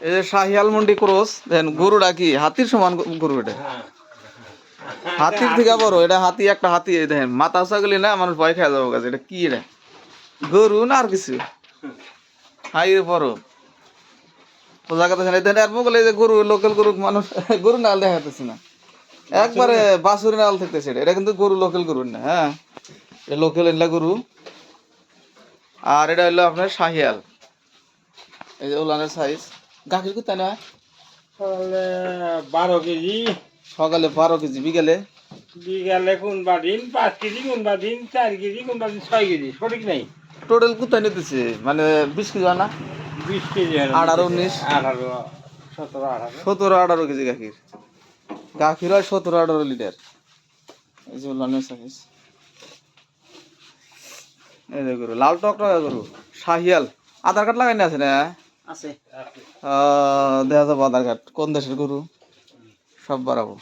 এই যে শাহিয়াল মন্ডি ক্রস দেন গরুটা কি হাতির সমান গরু এটা হাতির থেকে বড় এটা হাতি একটা হাতি এই দেখেন মাথা ছাগলি না মানুষ ভয় খেয়ে যাবো কাছে এটা কি এটা গরু না আর কিছু হাই বড় বোঝা কথা দেখেন আর মোগলে যে গরু লোকাল গরু মানুষ গরু নাল দেখা যাচ্ছে না একবারে বাছুরি নাল থাকতেছে এটা কিন্তু গরু লোকাল গরু না হ্যাঁ এটা লোকাল এলা গরু আর এটা হলো আপনার শাহিয়াল এই যে ওলানের সাইজ গাখির কোথায় না সকালে 12 কেজি সকালে 12 কেজি বিকেলে বিকালে কোনবা দিন 5 কেজি কোনবা দিন 4 কেজি কোনবা দিন 6 কেজি সঠিক নাই টোটাল কোথায় নিতেছে মানে 20 কেজি হয় না 20 কেজি 18 19 18 17 18 17 18 কেজি গাখির গাখির হয় 17 18 লিটার এই যে ওলানের সাইজ এই যে গরু লাল টকটকা গরু শাহিয়াল আধার কার্ড লাগাই না আছে না আছে দেখা যাবো আধার কার্ড কোন দেশের গরু সব বাড়াবো